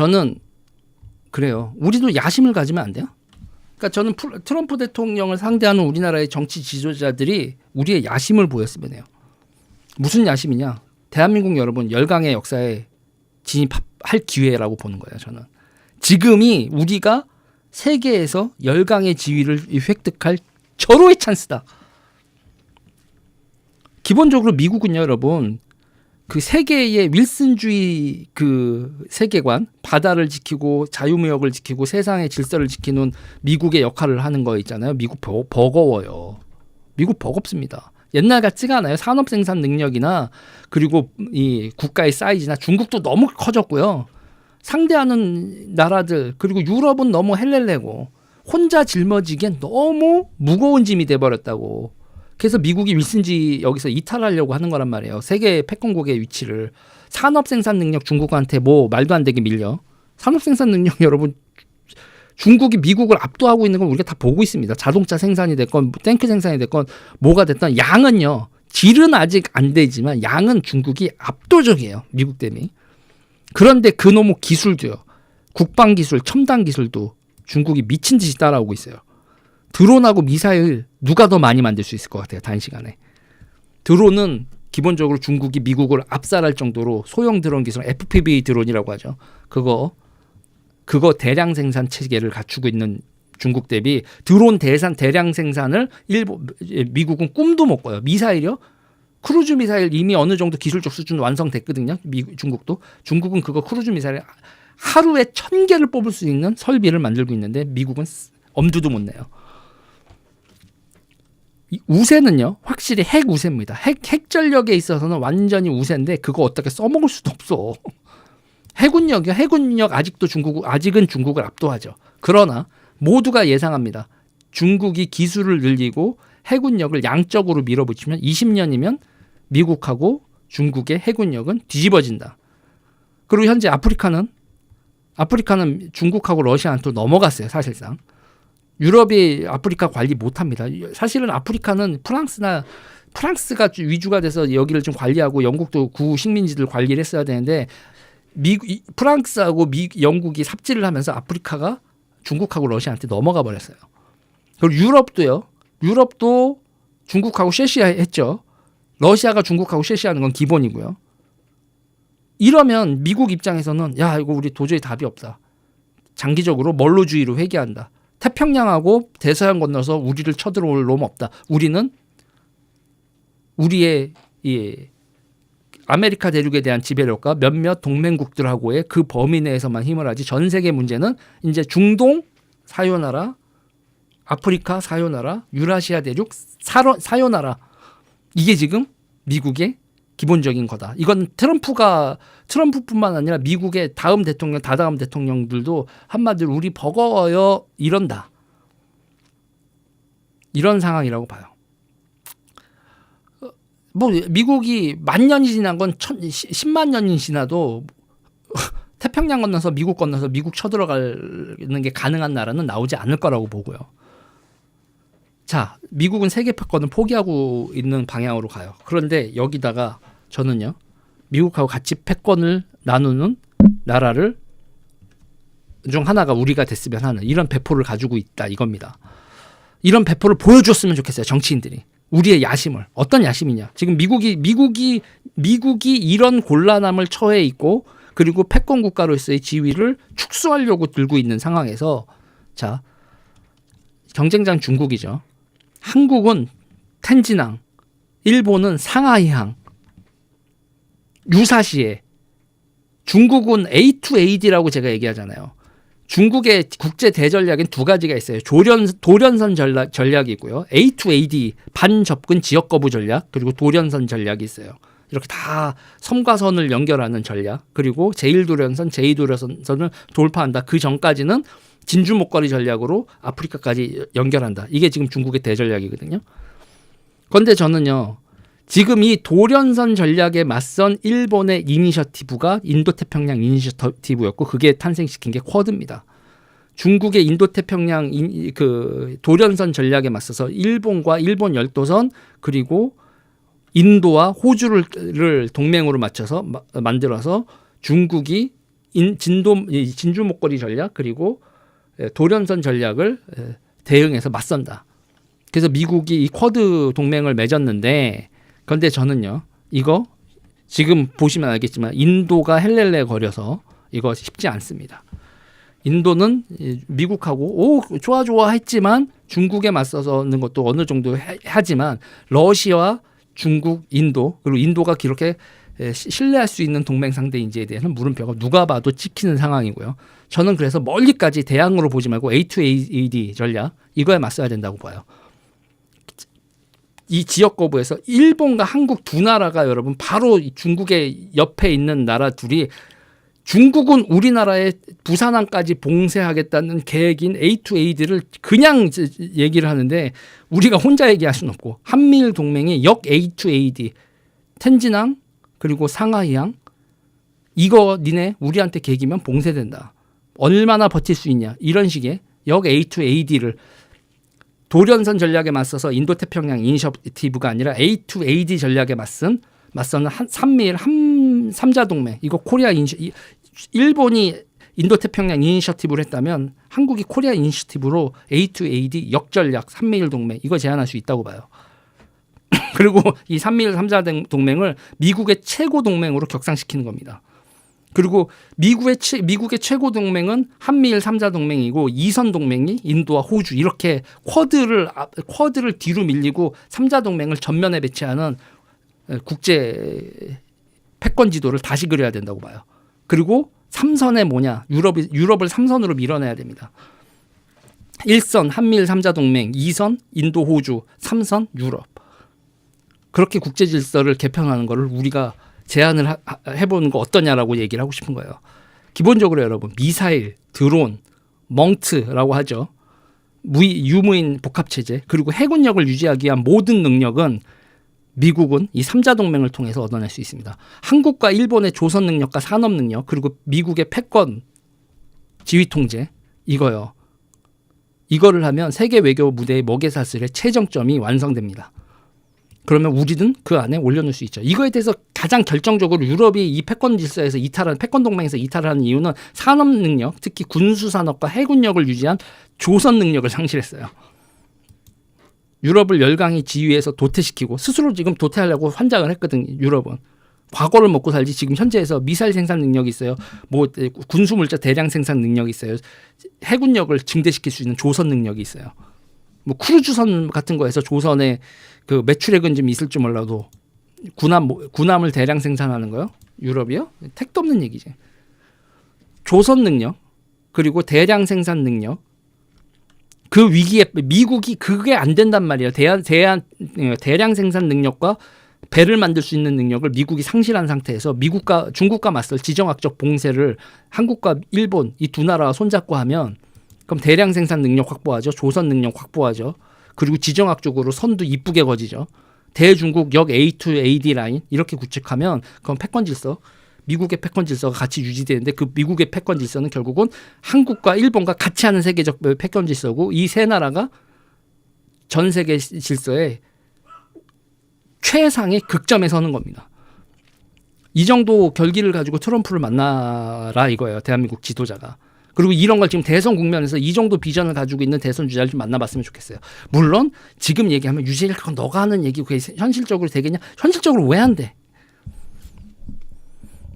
저는 그래요. 우리도 야심을 가지면 안 돼요? 그러니까 저는 트럼프 대통령을 상대하는 우리나라의 정치 지도자들이 우리의 야심을 보였으면 해요. 무슨 야심이냐? 대한민국 여러분 열강의 역사에 진입할 기회라고 보는 거예요. 저는 지금이 우리가 세계에서 열강의 지위를 획득할 절호의 찬스다. 기본적으로 미국은요, 여러분, 그 세계의 윌슨주의 그 세계관, 바다를 지키고 자유무역을 지키고 세상의 질서를 지키는 미국의 역할을 하는 거 있잖아요. 미국 버거워요. 미국 버겁습니다. 옛날 같지가 않아요. 산업 생산 능력이나 그리고 이 국가의 사이즈나 중국도 너무 커졌고요. 상대하는 나라들 그리고 유럽은 너무 헬렐레고 혼자 짊어지기엔 너무 무거운 짐이 돼버렸다고. 그래서 미국이 윌슨지 여기서 이탈하려고 하는 거란 말이에요. 세계 패권국의 위치를. 산업 생산 능력 중국한테 뭐 말도 안 되게 밀려. 산업 생산 능력 여러분 중국이 미국을 압도하고 있는 건 우리가 다 보고 있습니다. 자동차 생산이 됐건 탱크 생산이 됐건 뭐가 됐든 양은요. 질은 아직 안 되지만 양은 중국이 압도적이에요. 미국 대비. 그런데 그놈의 기술도요. 국방 기술, 첨단 기술도 중국이 미친 듯이 따라오고 있어요. 드론하고 미사일 누가 더 많이 만들 수 있을 것 같아요. 단시간에. 드론은 기본적으로 중국이 미국을 압살할 정도로 소형 드론 기술 FPV 드론이라고 하죠. 그거 대량 생산 체계를 갖추고 있는 중국 대비 드론 대량 생산을 미국은 꿈도 못 꿔요. 미사일이요? 크루즈 미사일 이미 어느 정도 기술적 수준 완성됐거든요. 중국은 그거 크루즈 미사일 하루에 1000개를 뽑을 수 있는 설비를 만들고 있는데 미국은 엄두도 못 내요. 우세는요, 확실히 핵 우세입니다. 핵 전력에 있어서는 완전히 우세인데 그거 어떻게 써먹을 수도 없어. 해군력 아직은 중국을 압도하죠. 그러나 모두가 예상합니다. 중국이 기술을 늘리고 해군력을 양적으로 밀어붙이면 20년이면 미국하고 중국의 해군력은 뒤집어진다. 그리고 현재 아프리카는 중국하고 러시아한테 넘어갔어요. 사실상. 유럽이 아프리카 관리 못합니다. 사실은 아프리카는 프랑스가 위주가 돼서 여기를 좀 관리하고 영국도 구식민지들 관리를 했어야 되는데 프랑스하고 영국이 삽질을 하면서 아프리카가 중국하고 러시아한테 넘어가 버렸어요. 그리고 유럽도 중국하고 쉐시했죠. 러시아가 중국하고 쉐시하는 건 기본이고요. 이러면 미국 입장에서는 야 이거 우리 도저히 답이 없다. 장기적으로 멀로주의로 회귀한다. 태평양하고 대서양 건너서 우리를 쳐들어올 놈 없다. 우리는 우리의 아메리카 대륙에 대한 지배력과 몇몇 동맹국들하고의 그 범위 내에서만 힘을 하지 전 세계 문제는 이제 중동 사요나라, 아프리카 사요나라, 유라시아 대륙 사요나라. 이게 지금 미국의 기본적인 거다. 이건 트럼프뿐만 아니라 미국의 다음 대통령들도 한마디로 우리 버거워요 이런다. 이런 상황이라고 봐요. 뭐 미국이 10,000년이 지난 건 10만 년이 지나도 태평양 건너서 미국 쳐들어가는 게 가능한 나라는 나오지 않을 거라고 보고요. 자, 미국은 세계 패권을 포기하고 있는 방향으로 가요. 그런데 여기다가 저는요, 미국하고 같이 패권을 나누는 나라를 중 하나가 우리가 됐으면 하는 이런 배포를 가지고 있다 이겁니다. 이런 배포를 보여줬으면 좋겠어요. 정치인들이. 우리의 야심을. 어떤 야심이냐. 지금 미국이 이런 곤란함을 처해 있고 그리고 패권 국가로서의 지위를 축소하려고 들고 있는 상황에서 자, 경쟁장 중국이죠. 한국은 텐진항, 일본은 상하이항, 유사시에, 중국은 A2AD라고 제가 얘기하잖아요. 중국의 국제 대전략엔 두 가지가 있어요. 도련선 전략이 있고요. A2AD 반접근 지역 거부 전략 그리고 도련선 전략이 있어요. 이렇게 다 섬과 선을 연결하는 전략 그리고 제1도련선, 제2도련선을 돌파한다. 그 전까지는 진주 목걸이 전략으로 아프리카까지 연결한다. 이게 지금 중국의 대전략이거든요. 그런데 저는요. 지금 이 도련선 전략에 맞선 일본의 이니셔티브가 인도태평양 이니셔티브였고 그게 탄생시킨 게 쿼드입니다. 중국의 인도태평양 그 도련선 전략에 맞서서 일본과 일본 열도선 그리고 인도와 호주를 동맹으로 맞춰서 만들어서 중국이 진주 목걸이 전략 그리고 도련선 전략을 대응해서 맞선다. 그래서 미국이 이 쿼드 동맹을 맺었는데 그런데 저는요 이거 지금 보시면 알겠지만 인도가 헬렐레 거려서 이거 쉽지 않습니다. 인도는 미국하고 좋아 했지만 중국에 맞서서는 것도 어느 정도 하지만 러시아와 중국, 인도 그리고 인도가 그렇게 신뢰할 수 있는 동맹 상대인지에 대해서는 물음표가 누가 봐도 찍히는 상황이고요. 저는 그래서 멀리까지 대항으로 보지 말고 A2AD 전략 이거에 맞서야 된다고 봐요. 이 지역 거부에서 일본과 한국 두 나라가 여러분 바로 중국의 옆에 있는 나라 둘이 중국은 우리나라의 부산항까지 봉쇄하겠다는 계획인 A2AD를 그냥 얘기를 하는데 우리가 혼자 얘기할 수는 없고 한미일 동맹이 역 A2AD 텐진항 그리고 상하이항 이거 니네 우리한테 계기면 봉쇄된다. 얼마나 버틸 수 있냐 이런 식의 역 A2AD를 도련선 전략에 맞서서 인도태평양 이니셔티브가 아니라 A2AD 전략에 맞서는 한미일 3자 동맹 이거 코리아 일본이 인도태평양 이니셔티브를 했다면 한국이 코리아 이니셔티브로 A2AD 역전략 3미일 동맹 이거 제안할 수 있다고 봐요. 그리고 이 3미일 3자 동맹을 미국의 최고 동맹으로 격상시키는 겁니다. 그리고 미국의 최고 동맹은 한미일 3자 동맹이고 2선 동맹이 인도와 호주 이렇게 쿼드를 뒤로 밀리고 3자 동맹을 전면에 배치하는 국제 패권 지도를 다시 그려야 된다고 봐요. 그리고 3선에 뭐냐 유럽을 3선으로 밀어내야 됩니다. 1선 한미일 3자 동맹 2선 인도 호주 3선 유럽 그렇게 국제 질서를 개편하는 거를 우리가 제안을 해보는 거 어떠냐라고 얘기를 하고 싶은 거예요. 기본적으로 여러분 미사일, 드론, 멍트라고 하죠. 유무인 복합체제 그리고 해군력을 유지하기 위한 모든 능력은 미국은 이 3자 동맹을 통해서 얻어낼 수 있습니다. 한국과 일본의 조선 능력과 산업 능력 그리고 미국의 패권 지휘 통제 이거요. 이거를 하면 세계 외교 무대의 먹이사슬의 최정점이 완성됩니다. 그러면 우리는 그 안에 올려놓을 수 있죠. 이거에 대해서 가장 결정적으로 유럽이 이 패권 질서에서 패권 동맹에서 이탈하는 이유는 산업 능력, 특히 군수 산업과 해군력을 유지한 조선 능력을 상실했어요. 유럽을 열강히 지휘해서 도태시키고 스스로 지금 도태하려고 환장을 했거든. 유럽은 과거를 먹고 살지 지금 현재에서 미사일 생산 능력이 있어요. 뭐 군수 물자 대량 생산 능력이 있어요. 해군력을 증대시킬 수 있는 조선 능력이 있어요. 뭐 크루즈선 같은 거에서 조선의 그 매출액은 좀 있을지 몰라도 군함을 대량 생산하는 거요? 유럽이요? 택도 없는 얘기지. 조선 능력 그리고 대량 생산 능력 그 위기에 미국이 그게 안 된단 말이에요. 대량 생산 능력과 배를 만들 수 있는 능력을 미국이 상실한 상태에서 중국과 맞설 지정학적 봉쇄를 한국과 일본 이 두 나라가 손잡고 하면 그럼 대량 생산 능력 확보하죠. 조선 능력 확보하죠. 그리고 지정학적으로 선도 이쁘게 거지죠. 대중국 역 A2AD 라인 이렇게 구축하면 그럼 패권 질서 미국의 패권 질서가 같이 유지되는데 그 미국의 패권 질서는 결국은 한국과 일본과 같이 하는 세계적 패권 질서고 이 세 나라가 전 세계 질서의 최상의 극점에 서는 겁니다. 이 정도 결기를 가지고 트럼프를 만나라 이거예요. 대한민국 지도자가. 그리고 이런 걸 지금 대선 국면에서 이 정도 비전을 가지고 있는 대선 주자를 좀 만나봤으면 좋겠어요. 물론 지금 얘기하면 유재일 그건 너가 하는 얘기 그게 현실적으로 되겠냐? 현실적으로 왜 안 돼?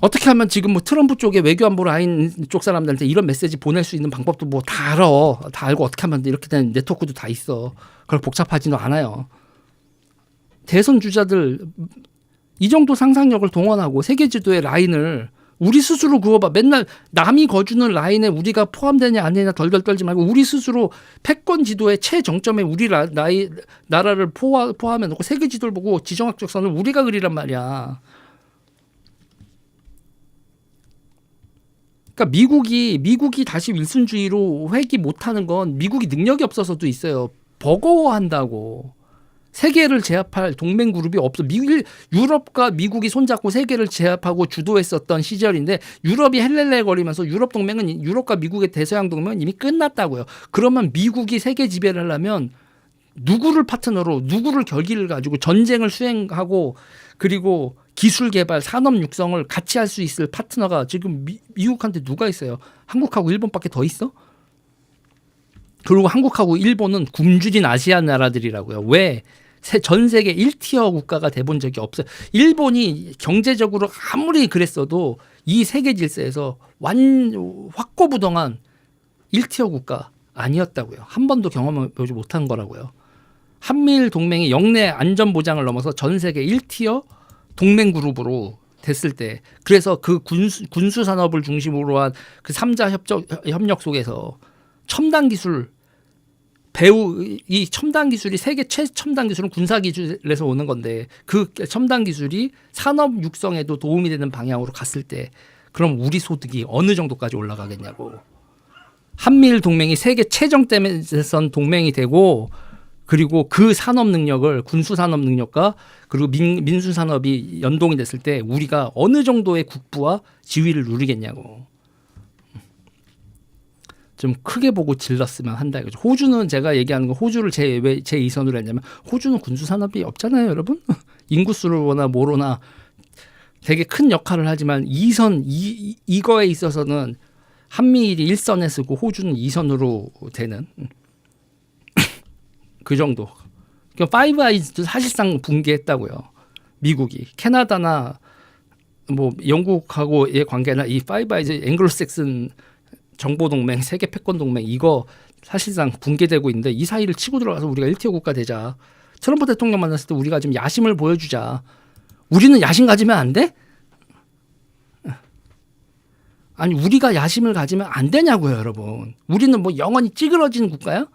어떻게 하면 지금 뭐 트럼프 쪽에 외교안보 라인 쪽 사람들한테 이런 메시지 보낼 수 있는 방법도 뭐 다 알아. 다 알고 어떻게 하면 이렇게 된 네트워크도 다 있어. 그걸 복잡하지도 않아요. 대선 주자들 이 정도 상상력을 동원하고 세계 지도의 라인을 우리 스스로 그거 봐. 맨날 남이 거주는 라인에 우리가 포함되냐 안 되냐 덜덜 떨지 말고 우리 스스로 패권 지도의 최정점에 우리 나라를 포함해 놓고 세계 지도를 보고 지정학적 선을 우리가 그리란 말이야. 그러니까 미국이 다시 윌슨주의로 회귀 못하는 건 미국이 능력이 없어서도 있어요. 버거워한다고. 세계를 제압할 동맹 그룹이 없어. 유럽과 미국이 손잡고 세계를 제압하고 주도했었던 시절인데 유럽이 헬렐레 거리면서 유럽과 미국의 대서양 동맹은 이미 끝났다고요. 그러면 미국이 세계 지배를 하려면 누구를 파트너로 누구를 결기를 가지고 전쟁을 수행하고 그리고 기술 개발, 산업 육성을 같이 할 수 있을 파트너가 지금 미국한테 누가 있어요? 한국하고 일본밖에 더 있어? 그리고 한국하고 일본은 굶주린 아시아 나라들이라고요. 왜? 전 세계 1티어 국가가 돼본 적이 없어요. 일본이 경제적으로 아무리 그랬어도 이 세계 질서에서 확고부동한 1티어 국가 아니었다고요. 한 번도 경험해 보지 못한 거라고요. 한미일 동맹이 영내 안전 보장을 넘어서 전 세계 1티어 동맹 그룹으로 됐을 때, 그래서 그 군수 산업을 중심으로 한 그 3자 협력 속에서 첨단 기술 이 첨단 기술이 세계 최첨단 기술은 군사 기술에서 오는 건데, 그 첨단 기술이 산업 육성에도 도움이 되는 방향으로 갔을 때 그럼 우리 소득이 어느 정도까지 올라가겠냐고. 한미일 동맹이 세계 최정점에선 동맹이 되고, 그리고 그 산업 능력을 군수 산업 능력과 그리고 민수 산업이 연동이 됐을 때 우리가 어느 정도의 국부와 지위를 누리겠냐고. 좀 크게 보고 질렀으면 한다 이거죠. 호주는 제가 얘기하는 거, 호주를 제 2선으로 했냐면, 호주는 군수 산업이 없잖아요, 여러분. 인구수를 보나 뭐로나 되게 큰 역할을 하지만 2선 이거에 있어서는 한미일이 1선에 쓰고 호주는 2선으로 되는 그 정도. 그러니까 파이브 아이즈도 사실상 붕괴했다고요. 미국이 캐나다나 뭐 영국하고의 관계나 이 파이브 아이즈 앵글로색슨 정보동맹, 세계 패권동맹, 이거 사실상 붕괴되고 있는데, 이 사이를 치고 들어가서 우리가 1티어 국가 되자. 트럼프 대통령 만났을 때 우리가 좀 야심을 보여주자. 우리는 야심 가지면 안 돼? 아니, 우리가 야심을 가지면 안 되냐고요, 여러분. 우리는 뭐 영원히 찌그러지는 국가야?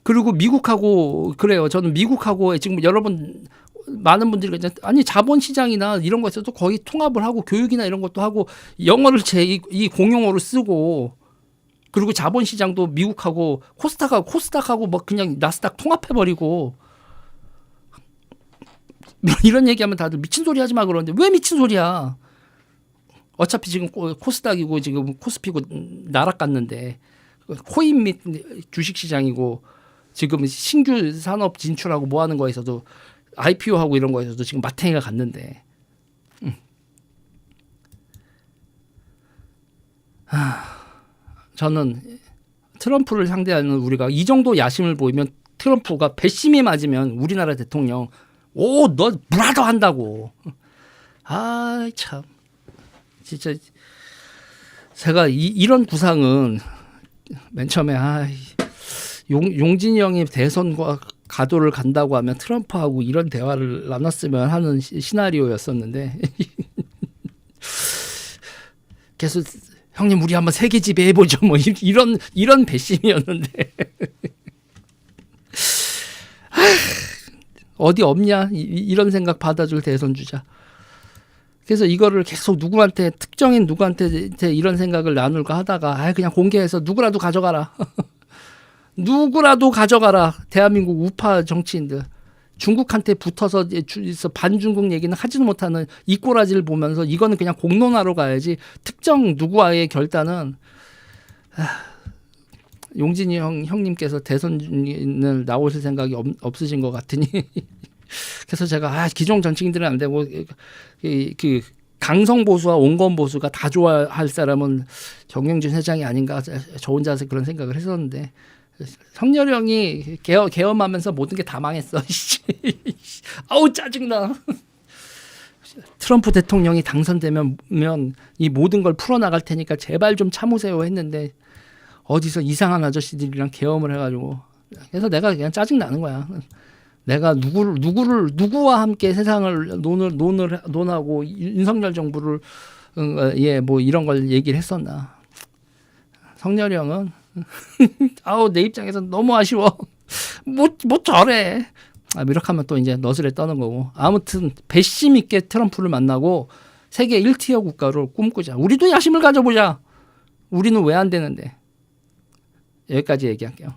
그리고 미국하고, 그래요. 저는 미국하고 지금 여러분 많은 분들이 아니 자본시장이나 이런 거 있어도 거의 통합을 하고 교육이나 이런 것도 하고 영어를 이 공용어로 쓰고, 그리고 자본시장도 미국하고 코스닥하고 뭐 그냥 나스닥 통합해버리고, 이런 얘기하면 다들 미친 소리 하지 마 그러는데, 왜 미친 소리야? 어차피 지금 코스닥이고 지금 코스피고 나락갔는데, 코인 및 주식시장이고 지금 신규 산업 진출하고 뭐 하는 거에서도 IPO하고 이런 거에서도 지금 마탱이가 갔는데, 저는 트럼프를 상대하는 우리가 이 정도 야심을 보이면, 트럼프가 배심이 맞으면 우리나라 대통령 너 브라더 한다고. 아 참, 진짜 제가 이런 구상은 맨 처음에 용진이 형이 대선과 가도를 간다고 하면 트럼프하고 이런 대화를 나눴으면 하는 시나리오였었는데 계속 형님 우리 한번 세계 지배해보죠 뭐 이런 배심이었는데 어디 없냐 이런 생각 받아줄 대선 주자. 그래서 이거를 계속 특정인 누구한테 이런 생각을 나눌까 하다가 그냥 공개해서 누구라도 가져가라. 누구라도 가져가라. 대한민국 우파 정치인들. 중국한테 붙어서 반중국 얘기는 하지도 못하는 이 꼬라지를 보면서 이거는 그냥 공론화로 가야지, 특정 누구와의 결단은 용진이 형님께서 대선을 나오실 생각이 없으신 것 같으니 그래서 제가 기존 정치인들은 안 되고 그 강성 보수와 온건 보수가 다 좋아할 사람은 정영진 회장이 아닌가, 저 혼자서 그런 생각을 했었는데, 성렬이 형이 계엄하면서 모든 게 다 망했어. 아우 짜증나. 트럼프 대통령이 당선되면 이 모든 걸 풀어나갈 테니까 제발 좀 참으세요 했는데, 어디서 이상한 아저씨들이랑 계엄을 해가지고, 그래서 내가 그냥 짜증 나는 거야. 내가 누구와 함께 세상을 논하고 윤석열 정부를 뭐 이런 걸 얘기를 했었나. 성렬이 형은 내 입장에서 너무 아쉬워. 뭐 저래. 이렇게 하면 또 이제 너스레 떠는 거고. 아무튼 배심 있게 트럼프를 만나고 세계 1티어 국가로 꿈꾸자. 우리도 야심을 가져보자. 우리는 왜 안 되는데. 여기까지 얘기할게요.